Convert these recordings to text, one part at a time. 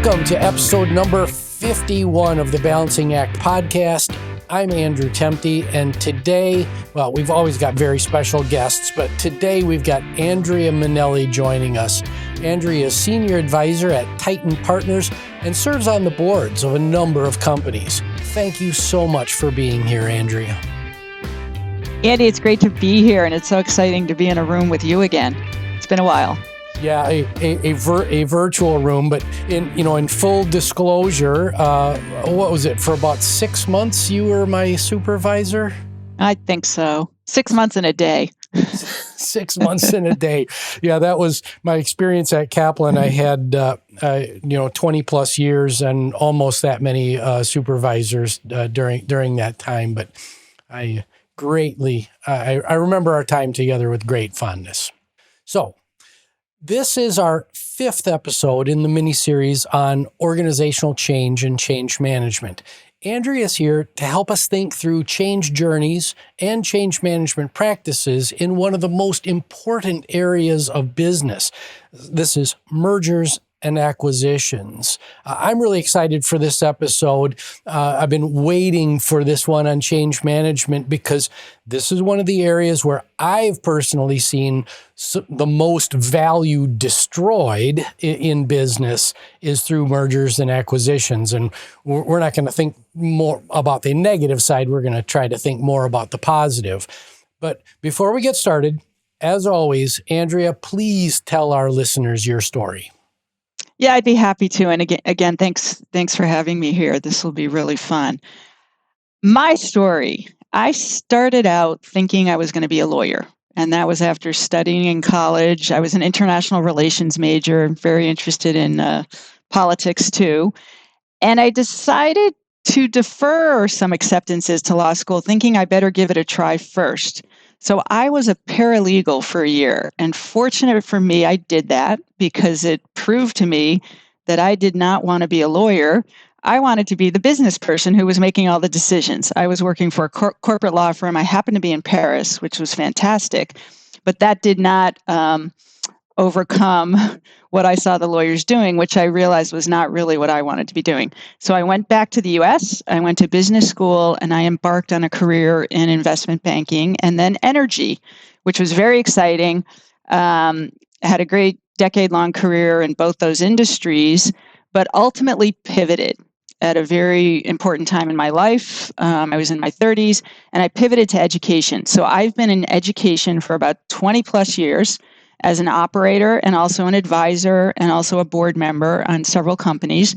Welcome to episode number 51 of the Balancing Act podcast. I'm Andrew Temte, and today, well, we've always got very special guests, but today we've got Andrea Mainelli joining us. Andrea is Senior Advisor at Tyton Partners and serves on the boards of a number of companies. Thank you so much for being here, Andrea. Andy, it's great to be here, and it's so exciting to be in a room with you again. It's been a while. Yeah, a virtual room, but in full disclosure, what was it? For about 6 months, you were my supervisor? I think so. 6 months and a day. 6 months and a day. Yeah, that was my experience at Kaplan. I had 20 plus years and almost that many supervisors during that time. But I remember our time together with great fondness. So, this is our 5th episode in the mini-series on organizational change and change management. Andrea is here to help us think through change journeys and change management practices in one of the most important areas of business. This is mergers and acquisitions. I'm really excited for this episode. I've been waiting for this one on change management because this is one of the areas where I've personally seen the most value destroyed in business is through mergers and acquisitions. And we're not going to think more about the negative side. We're going to try to think more about the positive. But before we get started, as always, Andrea, please tell our listeners your story. Yeah, I'd be happy to. And again, thanks for having me here. This will be really fun. My story, I started out thinking I was going to be a lawyer. And that was after studying in college. I was an international relations major, very interested in politics too. And I decided to defer some acceptances to law school, thinking I better give it a try first. So I was a paralegal for a year, and fortunate for me, I did that because it proved to me that I did not want to be a lawyer. I wanted to be the business person who was making all the decisions. I was working for a corporate law firm. I happened to be in Paris, which was fantastic, but that did not overcome what I saw the lawyers doing, which I realized was not really what I wanted to be doing. So I went back to the US, I went to business school, and I embarked on a career in investment banking and then energy, which was very exciting. I had a great decade-long career in both those industries, but ultimately pivoted at a very important time in my life. I was in my 30s, and I pivoted to education. So I've been in education for about 20 plus years, as an operator and also an advisor and also a board member on several companies.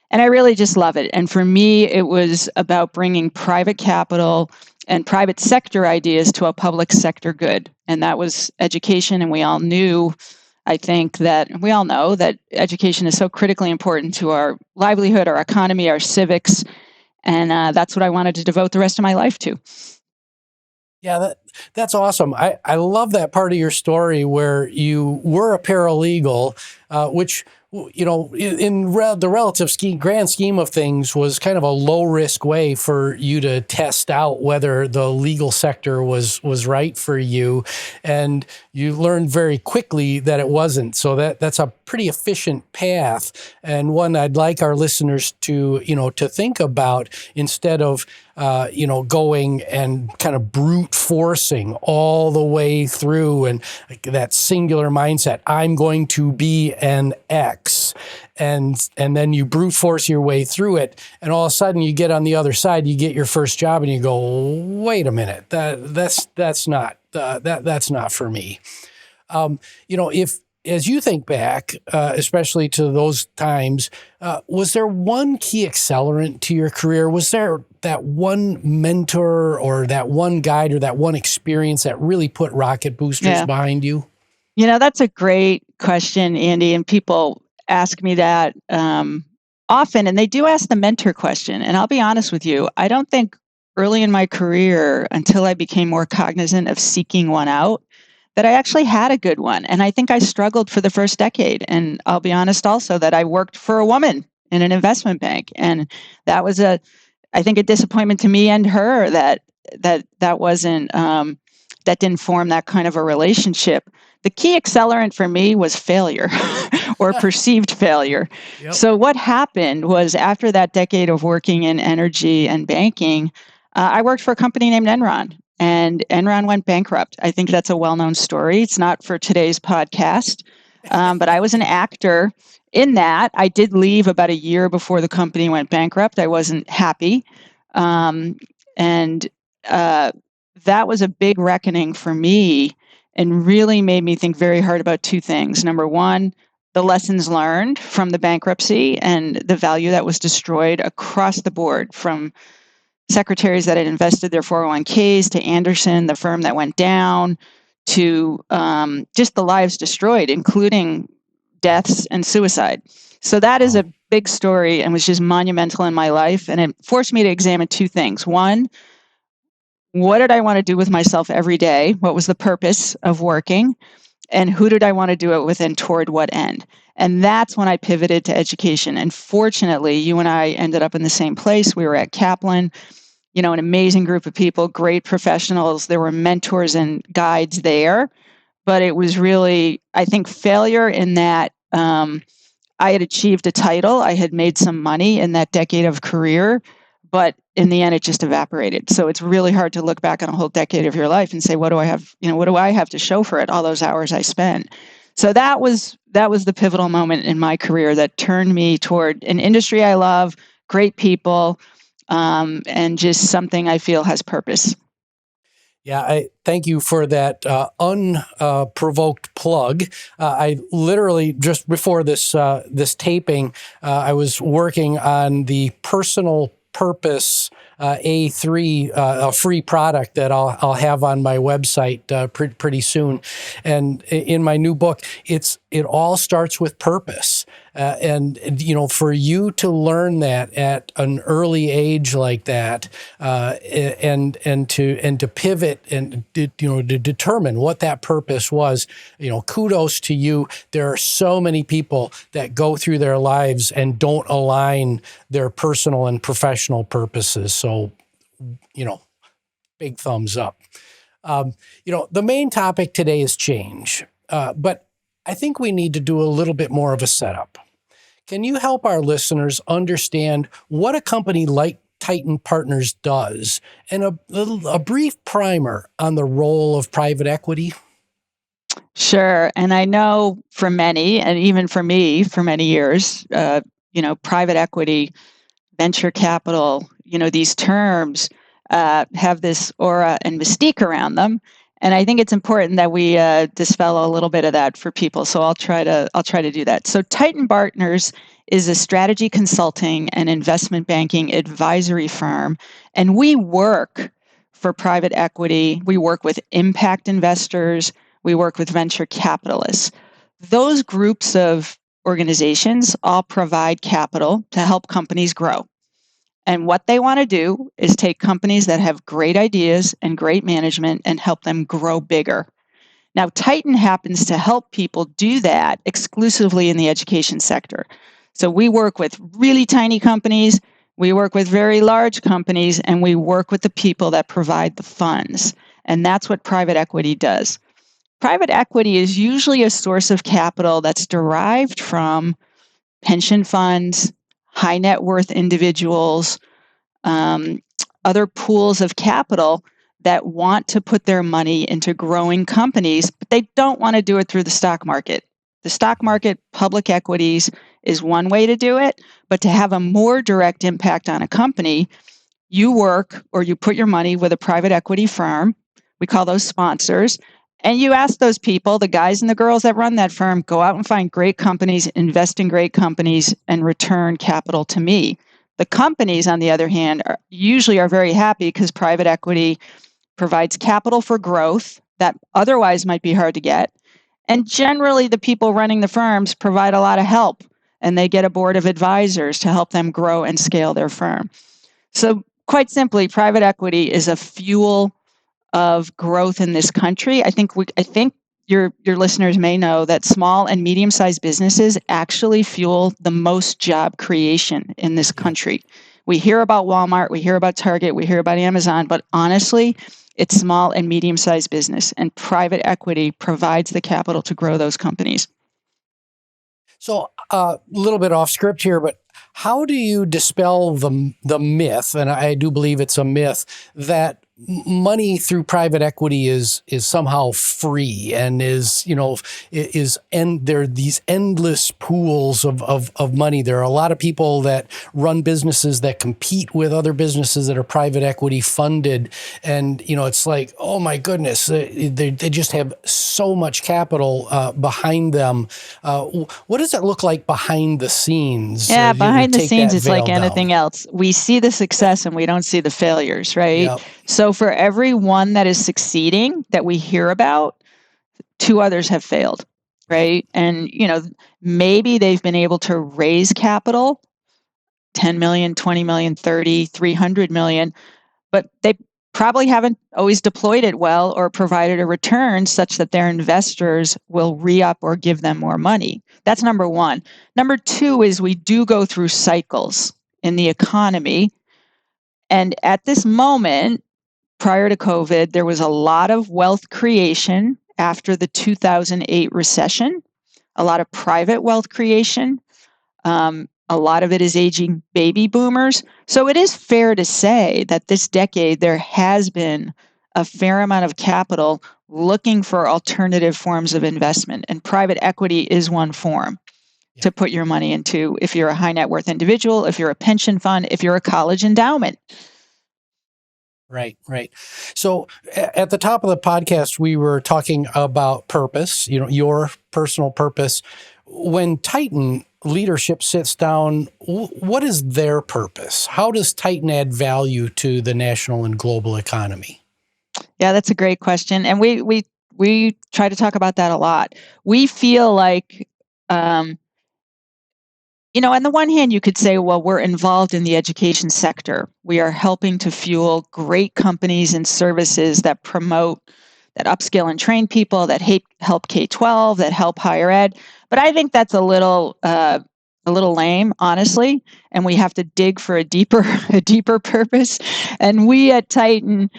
And I really just love it. And for me, it was about bringing private capital and private sector ideas to a public sector good. And that was education. And we all know that education is so critically important to our livelihood, our economy, our civics. And that's what I wanted to devote the rest of my life to. Yeah, that's awesome. I love that part of your story where you were a paralegal, which, in the relative grand scheme of things was kind of a low risk way for you to test out whether the legal sector was right for you. And you learned very quickly that it wasn't. So that's a pretty efficient path, and one I'd like our listeners to think about instead of going and kind of brute forcing all the way through and that singular mindset. I'm going to be an X. And then you brute force your way through it. And all of a sudden you get on the other side, you get your first job and you go, wait a minute, that's not for me. If, as you think back, especially to those times, was there one key accelerant to your career? Was there that one mentor or that one guide or that one experience that really put rocket boosters behind you? That's a great question, Andy, and people ask me that often, and they do ask the mentor question. And I'll be honest with you, I don't think early in my career, until I became more cognizant of seeking one out, that I actually had a good one. And I think I struggled for the first decade. And I'll be honest also that I worked for a woman in an investment bank. And that was I think a disappointment to me and her that wasn't, that didn't form that kind of a relationship. the key accelerant for me was failure or perceived failure. Yep. So what happened was after that decade of working in energy and banking, I worked for a company named Enron, and Enron went bankrupt. I think that's a well-known story. It's not for today's podcast, but I was an actor in that. I did leave about a year before the company went bankrupt. I wasn't happy. And that was a big reckoning for me and really made me think very hard about two things. Number one, the lessons learned from the bankruptcy and the value that was destroyed across the board, from secretaries that had invested their 401ks to Anderson, the firm that went down, to just the lives destroyed, including deaths and suicide. So that is a big story and was just monumental in my life. And it forced me to examine two things. One, what did I want to do with myself every day? What was the purpose of working? And who did I want to do it with and toward what end? And that's when I pivoted to education. And fortunately, you and I ended up in the same place. We were at Kaplan, an amazing group of people, great professionals. There were mentors and guides there. But it was really, I think, failure in that I had achieved a title. I had made some money in that decade of career, but in the end, it just evaporated. So it's really hard to look back on a whole decade of your life and say, what do I have? What do I have to show for it? All those hours I spent. So that was the pivotal moment in my career that turned me toward an industry I love, great people, and just something I feel has purpose. Yeah, I thank you for that unprovoked plug. I literally just before this taping, I was working on the personal purpose A3, a free product that I'll have on my website pretty soon. And in my new book, it all starts with purpose. And for you to learn that at an early age like that, and to pivot and to determine what that purpose was, kudos to you. There are so many people that go through their lives and don't align their personal and professional purposes. So, big thumbs up. The main topic today is change, but I think we need to do a little bit more of a setup. Can you help our listeners understand what a company like Tyton Partners does, and a brief primer on the role of private equity? Sure. And I know for many, and even for me for many years, private equity, venture capital, these terms have this aura and mystique around them. And I think it's important that we dispel a little bit of that for people. So I'll try to do that. So Tyton Partners is a strategy consulting and investment banking advisory firm, and we work for private equity. We work with impact investors. We work with venture capitalists. Those groups of organizations all provide capital to help companies grow. And what they want to do is take companies that have great ideas and great management and help them grow bigger. Now, Tyton happens to help people do that exclusively in the education sector. So we work with really tiny companies, we work with very large companies, and we work with the people that provide the funds. And that's what private equity does. Private equity is usually a source of capital that's derived from pension funds, high net worth individuals, other pools of capital that want to put their money into growing companies, but they don't want to do it through the stock market. The stock market, public equities is one way to do it, but to have a more direct impact on a company, you work or you put your money with a private equity firm. We call those sponsors. And you ask those people, the guys and the girls that run that firm, go out and find great companies, invest in great companies, and return capital to me. The companies, on the other hand, usually are very happy because private equity provides capital for growth that otherwise might be hard to get. And generally, the people running the firms provide a lot of help, and they get a board of advisors to help them grow and scale their firm. So quite simply, private equity is a fuel of growth in this country. I think your listeners may know that small and medium-sized businesses actually fuel the most job creation in this country. We hear about Walmart, we hear about Target, we hear about Amazon, but honestly, It's small and medium-sized business, and private equity provides the capital to grow those companies. So a little bit off script here, but how do you dispel the myth, and I do believe it's a myth, that money through private equity is somehow free and and there are these endless pools of money. There are a lot of people that run businesses that compete with other businesses that are private equity funded, and it's like, oh my goodness, they just have so much capital behind them. What does it look like behind the scenes? Yeah, behind the take scenes, that it's like veil anything down? else. We see the success and we don't see the failures, right? Yep. So for every one that is succeeding that we hear about, two others have failed, right? And, maybe they've been able to raise capital, 10 million, 20 million, 30, 300 million, but they probably haven't always deployed it well or provided a return such that their investors will re-up or give them more money. That's number one. Number two is we do go through cycles in the economy. And at this moment, prior to COVID, there was a lot of wealth creation after the 2008 recession, a lot of private wealth creation. A lot of it is aging baby boomers. So it is fair to say that this decade there has been a fair amount of capital looking for alternative forms of investment, and private equity is one form to put your money into if you're a high net worth individual, if you're a pension fund, if you're a college endowment. Right, right. So at the top of the podcast, we were talking about purpose, your personal purpose. When Tyton leadership sits down, what is their purpose? How does Tyton add value to the national and global economy? Yeah, that's a great question. And we try to talk about that a lot. We feel like, on the one hand, you could say, well, we're involved in the education sector. We are helping to fuel great companies and services that promote, that upskill and train people, that help K-12, that help higher ed. But I think that's a little lame, honestly. And we have to dig for a deeper purpose. And we at Tyton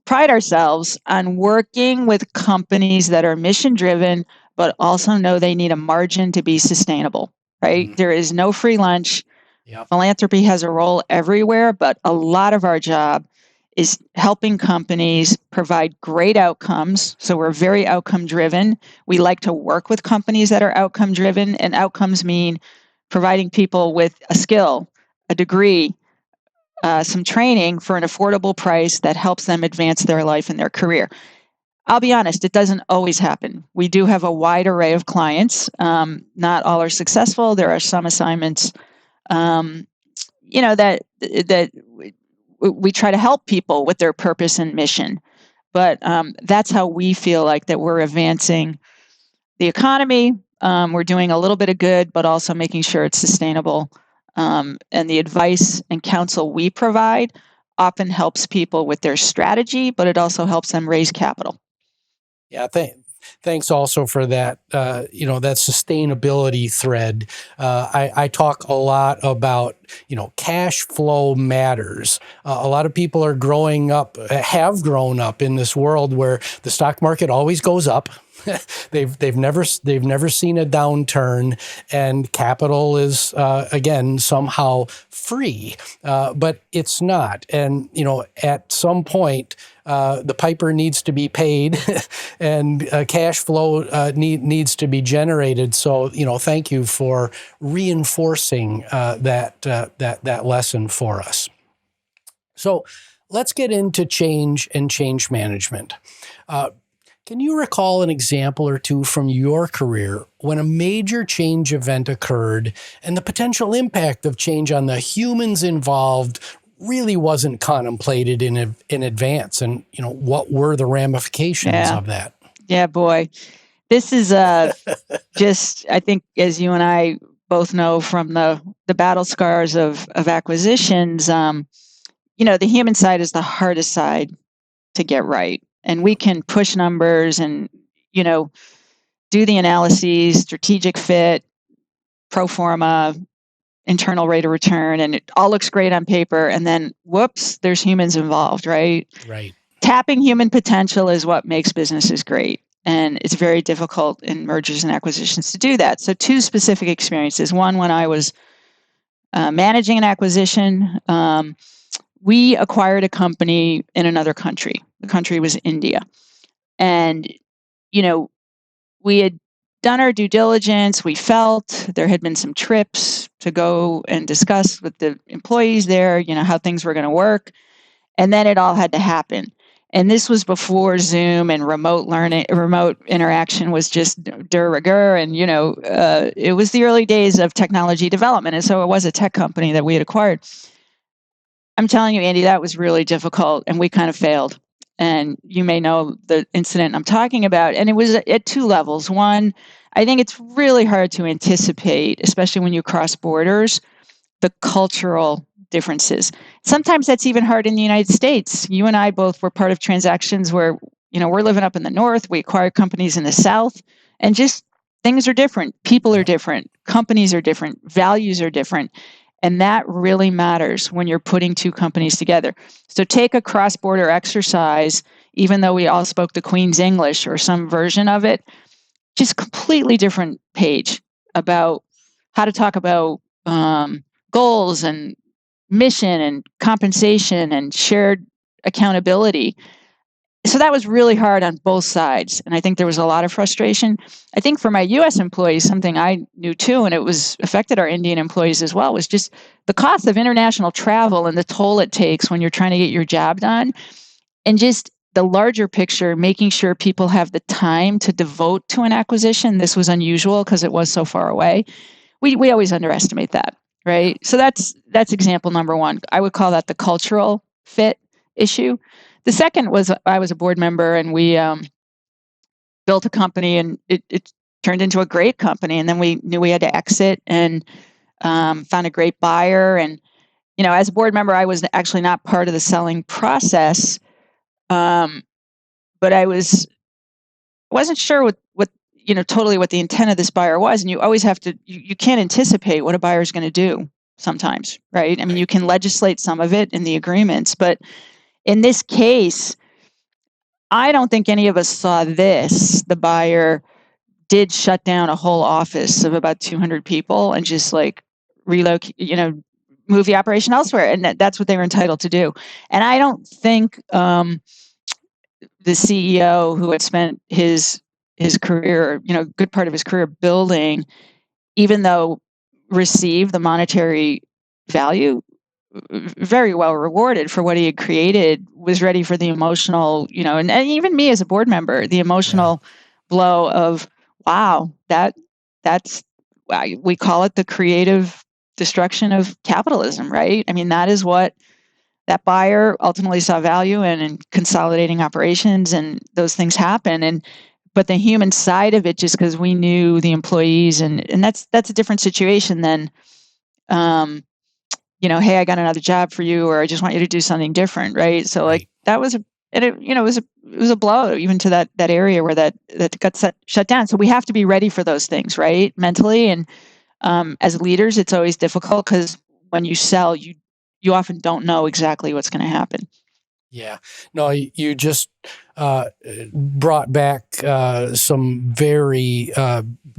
pride ourselves on working with companies that are mission driven, but also know they need a margin to be sustainable. Right? There is no free lunch. Yep. Philanthropy has a role everywhere, but a lot of our job is helping companies provide great outcomes. So we're very outcome driven. We like to work with companies that are outcome driven, and outcomes mean providing people with a skill, a degree, some training for an affordable price that helps them advance their life and their career. I'll be honest, it doesn't always happen. We do have a wide array of clients. Not all are successful. There are some assignments, that we try to help people with their purpose and mission. But that's how we feel like that we're advancing the economy. We're doing a little bit of good, but also making sure it's sustainable. And the advice and counsel we provide often helps people with their strategy, but it also helps them raise capital. Yeah, thanks also for that, that sustainability thread. I talk a lot about, cash flow matters. A lot of people have grown up in this world where the stock market always goes up. They've never seen a downturn, and capital is again somehow free, but it's not. And at some point, the piper needs to be paid, and cash flow needs to be generated. So thank you for reinforcing that lesson for us. So let's get into change and change management. Can you recall an example or two from your career when a major change event occurred and the potential impact of change on the humans involved really wasn't contemplated in advance? And, what were the ramifications of that? Yeah, boy. This is just, I think, as you and I both know from the battle scars of acquisitions, the human side is the hardest side to get right. And we can push numbers and, do the analyses, strategic fit, pro forma, internal rate of return, and it all looks great on paper. And then, whoops, there's humans involved, right? Right. tapping human potential is what makes businesses great. And it's very difficult in mergers and acquisitions to do that. So 2 specific experiences. One, when I was managing an acquisition, we acquired a company in another country. The country was India. And, you know, we had done our due diligence. We felt there had been some trips to go and discuss with the employees there, how things were going to work. And then it all had to happen. And this was before Zoom and remote interaction was just de rigueur. And, it was the early days of technology development. And so it was a tech company that we had acquired. I'm telling you, Andy, that was really difficult, and we kind of failed. And you may know the incident I'm talking about. And it was at 2 levels. One, I think it's really hard to anticipate, especially when you cross borders, the cultural differences. Sometimes that's even hard in the United States. You and I both were part of transactions where, we're living up in the North, we acquired companies in the South, and just things are different. People are different. Companies are different. Values are different. And that really matters when you're putting 2 companies together. So take a cross-border exercise, even though we all spoke the Queen's English or some version of it, just completely different page about how to talk about goals and mission and compensation and shared accountability. So that was really hard on both sides. And I think there was a lot of frustration. I think for my US employees, something I knew too, and it was affected our Indian employees as well, was just the cost of international travel and the toll it takes when you're trying to get your job done. And just the larger picture, making sure people have the time to devote to an acquisition. This was unusual because it was so far away. We always underestimate that, right? So that's example number 1. I would call that the cultural fit issue. The second was I was a board member, and we built a company, and it turned into a great company. And then we knew we had to exit, and found a great buyer. And as a board member, I was actually not part of the selling process, but I wasn't sure what totally what the intent of this buyer was. And you always have to you can't anticipate what a buyer is going to do sometimes, right? I mean, you can legislate some of it in the agreements, but in this case, I don't think any of us saw this. The buyer did shut down a whole office of about 200 people and just relocate, move the operation elsewhere. And that's what they were entitled to do. And I don't think the CEO, who had spent his career, good part of his career building, even though received the monetary value, very well rewarded for what he had created, was ready for the emotional, and even me as a board member, the emotional blow of, wow, that's we call it the creative destruction of capitalism, right? I mean, that is what that buyer ultimately saw value in, and consolidating operations, and those things happen. But the human side of it, just because we knew the employees, and that's a different situation than, hey, I got another job for you, or I just want you to do something different, right? So that was it was a blow even to that area where that got shut down. So we have to be ready for those things, right? Mentally, and as leaders, it's always difficult because when you sell, you often don't know exactly what's going to happen. Yeah. No, you just brought back some very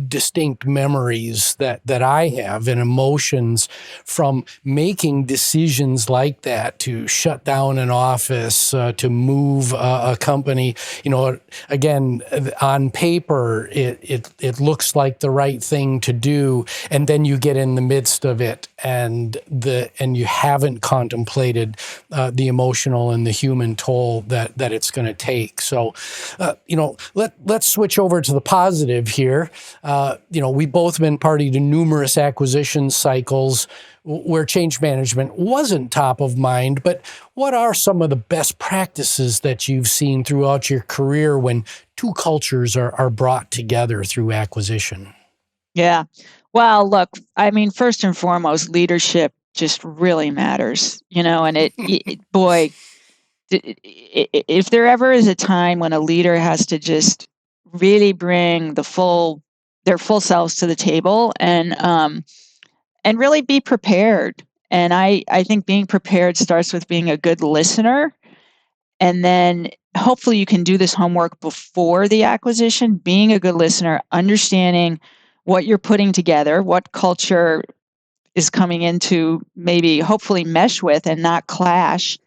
distinct memories that I have, and emotions from making decisions like that, to shut down an office, to move a company. Again, on paper, it looks like the right thing to do, and then you get in the midst of it, and you haven't contemplated the emotional and the human toll that it's going to take. So, let's switch over to the positive here. We've both been party to numerous acquisition cycles where change management wasn't top of mind, but what are some of the best practices that you've seen throughout your career when 2 cultures are brought together through acquisition? Yeah. Well, look, I mean, first and foremost, leadership just really matters, and boy, if there ever is a time when a leader has to just really bring their full selves to the table, and really be prepared. And I think being prepared starts with being a good listener, And then hopefully you can do this homework before the acquisition, being a good listener, understanding what you're putting together, what culture is coming into maybe hopefully mesh with and not clash.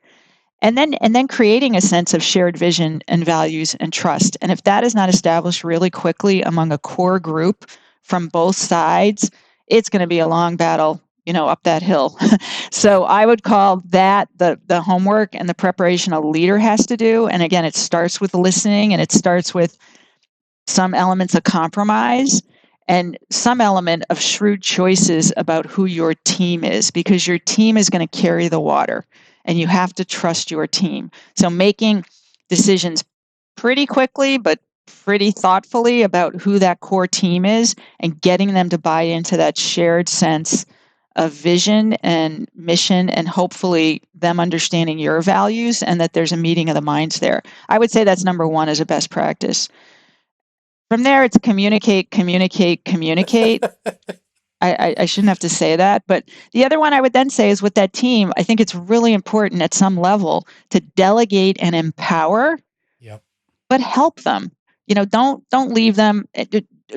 And then creating a sense of shared vision and values and trust. And if that is not established really quickly among a core group from both sides, it's going to be a long battle, up that hill. So I would call that the homework and the preparation a leader has to do. And again, it starts with listening, and it starts with some elements of compromise and some element of shrewd choices about who your team is, because your team is going to carry the water and you have to trust your team. So making decisions pretty quickly, but pretty thoughtfully about who that core team is and getting them to buy into that shared sense of vision and mission, and hopefully them understanding your values and that there's a meeting of the minds there. I would say that's number one as a best practice. From there, it's communicate, communicate, communicate. I shouldn't have to say that. But the other one I would then say is with that team, I think it's really important at some level to delegate and empower, Yep. but help them. Don't leave them.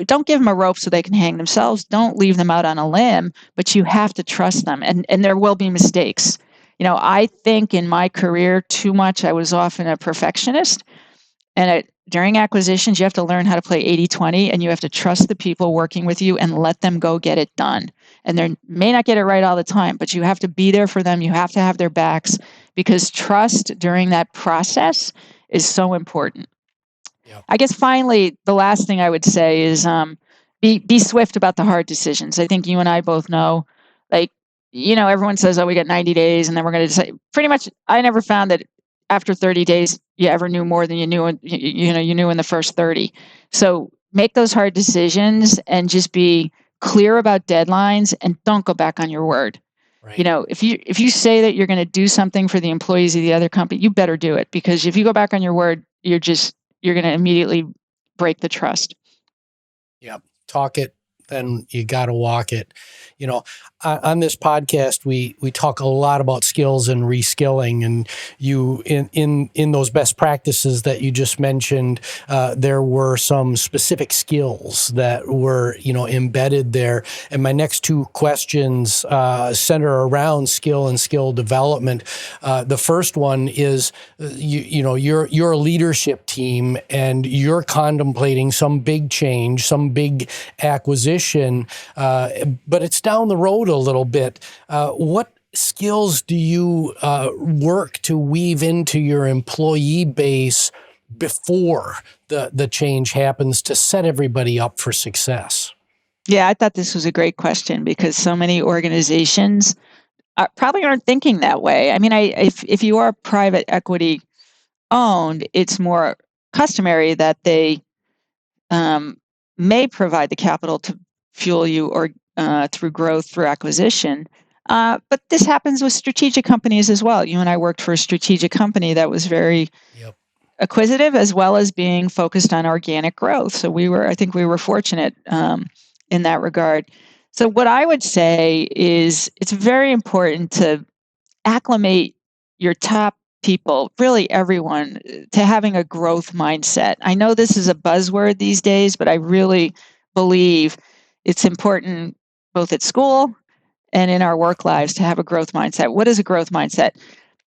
Don't give them a rope so they can hang themselves. Don't leave them out on a limb, but you have to trust them. And there will be mistakes. I think in my career too much, I was often a perfectionist. And during acquisitions, you have to learn how to play 80-20, and you have to trust the people working with you and let them go get it done. And they may not get it right all the time, but you have to be there for them. You have to have their backs, because trust during that process is so important. Yep. I guess finally, the last thing I would say is be swift about the hard decisions. I think you and I both know, like, everyone says, oh, we got 90 days and then we're going to decide. Pretty much, I never found that after 30 days, you ever knew more than you knew in the first 30. So make those hard decisions and just be clear about deadlines, and don't go back on your word. Right. If you say that you're going to do something for the employees of the other company, you better do it, because if you go back on your word, you're going to immediately break the trust. Yep. Talk it, then you got to walk it. On this podcast, we talk a lot about skills and reskilling, and you in those best practices that you just mentioned, there were some specific skills that were embedded there. And my next two questions center around skill and skill development. The first one is you're a leadership team and you're contemplating some big change, some big acquisition, but it's down the road a little bit. What skills do you work to weave into your employee base before the change happens to set everybody up for success? Yeah, I thought this was a great question, because so many organizations probably aren't thinking that way. I mean, if you are private equity owned, it's more customary that they may provide the capital to fuel you, or through growth, through acquisition. But this happens with strategic companies as well. You and I worked for a strategic company that was very Yep. acquisitive, as well as being focused on organic growth. So I think we were fortunate in that regard. So what I would say is it's very important to acclimate your top people, really everyone, to having a growth mindset. I know this is a buzzword these days, but I really believe it's important both at school and in our work lives to have a growth mindset. What is a growth mindset?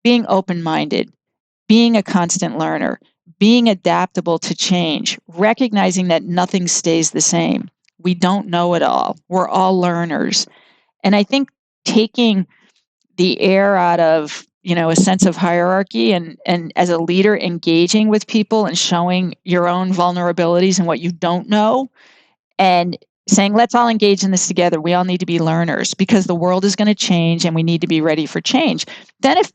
Being open-minded, being a constant learner, being adaptable to change, recognizing that nothing stays the same. We don't know it all. We're all learners. And I think taking the air out of a sense of hierarchy, and as a leader, engaging with people and showing your own vulnerabilities and what you don't know, and saying, let's all engage in this together. We all need to be learners, because the world is going to change and we need to be ready for change. Then if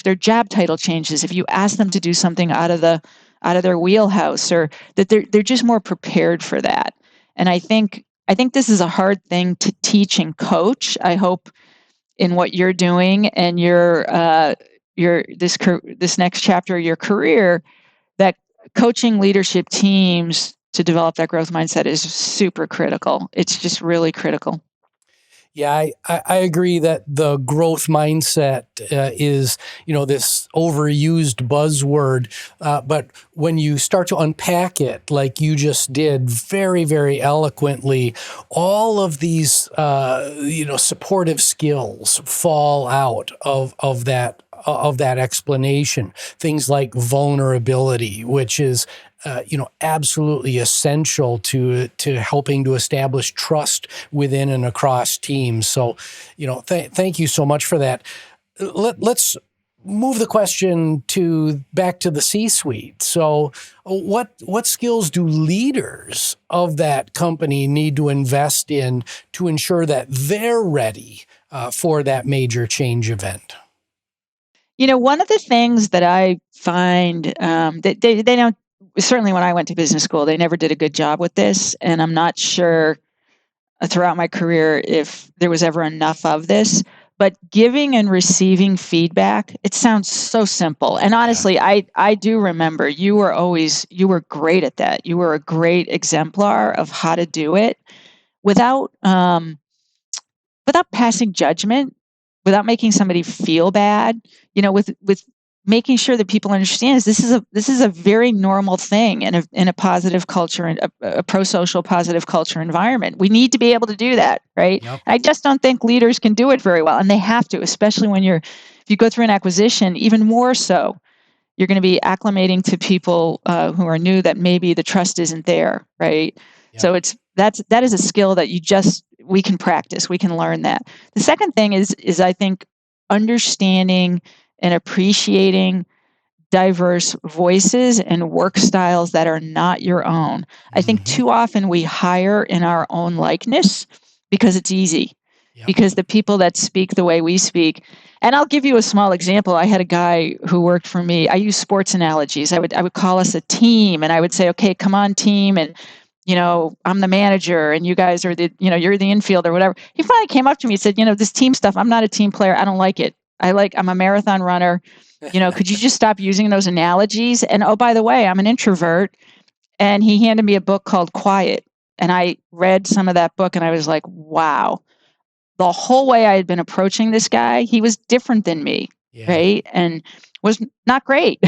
their job title changes, if you ask them to do something out of their wheelhouse, or that they're just more prepared for that. And I think this is a hard thing to teach and coach. I hope in what you're doing and this next chapter of your career, that coaching leadership teams to develop that growth mindset is super critical. It's just really critical. Yeah, I agree that the growth mindset is, this overused buzzword. But when you start to unpack it, like you just did very, very eloquently, all of these, supportive skills fall out of that explanation. Things like vulnerability, which is absolutely essential to helping to establish trust within and across teams. So, thank you so much for that. Let's move the question back to the C-suite. So, what skills do leaders of that company need to invest in to ensure that they're ready for that major change event? One of the things that I find that they don't, certainly when I went to business school, they never did a good job with this. And I'm not sure throughout my career if there was ever enough of this. But giving and receiving feedback, it sounds so simple. And Yeah. honestly, I do remember you were great at that. You were a great exemplar of how to do it without without passing judgment, without making somebody feel bad, with making sure that people understand this is a very normal thing in a positive culture and a pro-social positive culture environment. We need to be able to do that, right? Yep. And I just don't think leaders can do it very well, and they have to, especially if you go through an acquisition, even more so. You're going to be acclimating to people who are new that maybe the trust isn't there, right? Yep. So that is a skill that we can practice. We can learn that. The second thing is I think understanding and appreciating diverse voices and work styles that are not your own. I think Mm-hmm. too often we hire in our own likeness because it's easy, Yep. because the people that speak the way we speak. And I'll give you a small example. I had a guy who worked for me. I use sports analogies. I would call us a team, and I would say, "Okay, come on, team." And I'm the manager, and you guys are you're the infield or whatever. He finally came up to me and said, "This team stuff. I'm not a team player. I don't like it. I'm a marathon runner. Could you just stop using those analogies? And oh, by the way, I'm an introvert." And he handed me a book called Quiet. And I read some of that book, and I was like, wow, the whole way I had been approaching this guy, he was different than me, Yeah. right? And was not great.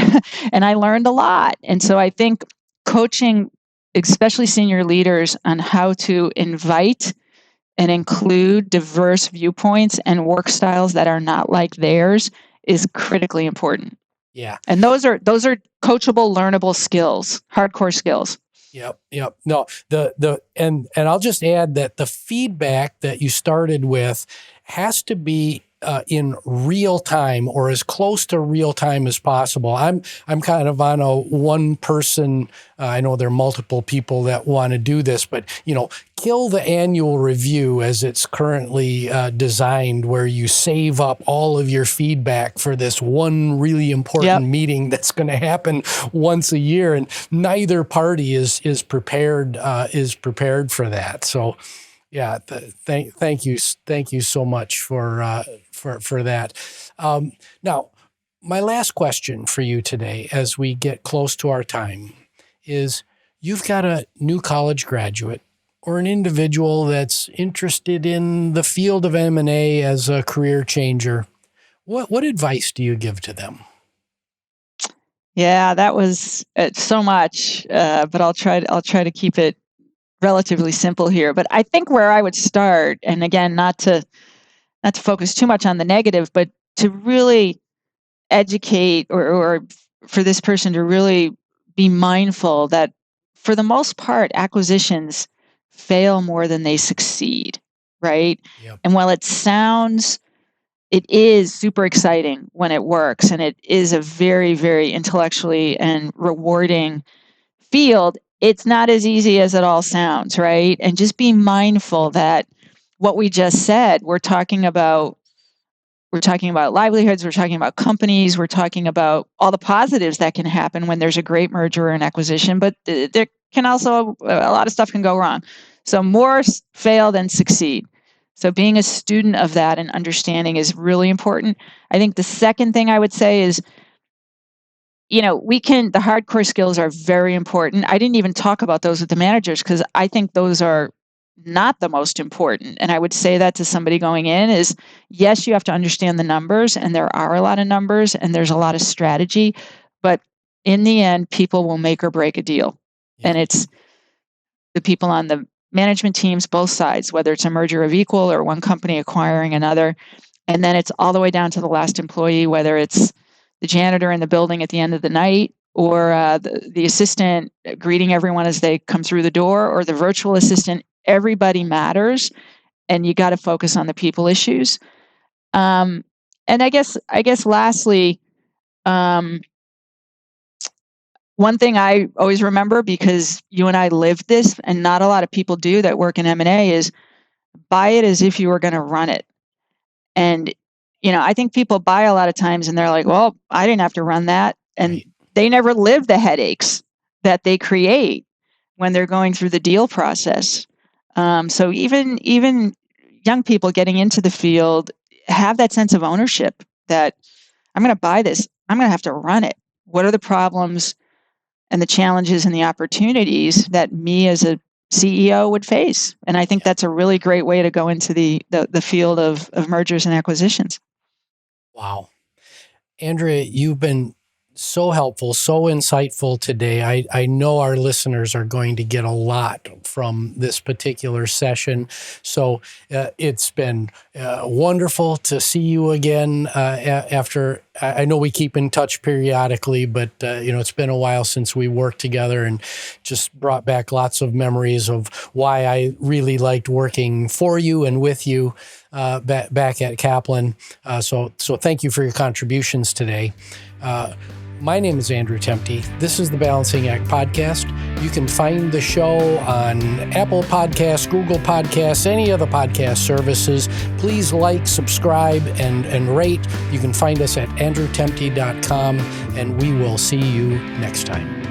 And I learned a lot. And so I think coaching, especially senior leaders, on how to invite and include diverse viewpoints and work styles that are not like theirs is critically important. Yeah. And those are coachable, learnable skills, hardcore skills. Yep. Yep. No, and I'll just add that the feedback that you started with has to be in real time or as close to real time as possible. I'm kind of on a one person. I know there are multiple people that want to do this, but kill the annual review as it's currently designed, where you save up all of your feedback for this one really important Yep. meeting that's going to happen once a year, and neither party is prepared for that. So, yeah, thank you so much for that. Now, my last question for you today, as we get close to our time, is: you've got a new college graduate or an individual that's interested in the field of M&A as a career changer. What advice do you give to them? Yeah, that was so much, but I'll try to keep it relatively simple here. But I think where I would start, and again, not to focus too much on the negative, but to really educate or for this person to really be mindful that for the most part, acquisitions fail more than they succeed, right? Yep. And while it is super exciting when it works, and it is a very, very intellectually and rewarding field, it's not as easy as it all sounds, right? And just be mindful that what we just said, we're talking about livelihoods, we're talking about companies, we're talking about all the positives that can happen when there's a great merger or an acquisition, but there can also, a lot of stuff can go wrong. So more fail than succeed. So being a student of that and understanding is really important. I think the second thing I would say is, the hardcore skills are very important. I didn't even talk about those with the managers because I think those are not the most important. And I would say that to somebody going in is, yes, you have to understand the numbers, and there are a lot of numbers and there's a lot of strategy, but in the end, people will make or break a deal. Yeah. And it's the people on the management teams, both sides, whether it's a merger of equal or one company acquiring another. And then it's all the way down to the last employee, whether it's the janitor in the building at the end of the night, or the assistant greeting everyone as they come through the door, or the virtual assistant. Everybody matters, and you got to focus on the people issues. And I guess lastly, one thing I always remember, because you and I lived this, and not a lot of people do that work in M&A, is buy it as if you were going to run it. And, I think people buy a lot of times and they're like, well, I didn't have to run that. And Right. they never live the headaches that they create when they're going through the deal process. So even young people getting into the field have that sense of ownership that I'm going to buy this. I'm going to have to run it. What are the problems and the challenges and the opportunities that me as a CEO would face? And I think that's a really great way to go into the field of mergers and acquisitions. Wow. Andrea, you've been so helpful, so insightful today. I know our listeners are going to get a lot from this particular session. So it's been wonderful to see you again after. I know we keep in touch periodically, but it's been a while since we worked together, and just brought back lots of memories of why I really liked working for you and with you back at Kaplan. So thank you for your contributions today. My name is Andrew Temte. This is the Balancing Act Podcast. You can find the show on Apple Podcasts, Google Podcasts, any other podcast services. Please like, subscribe, and rate. You can find us at andrewtemte.com, and we will see you next time.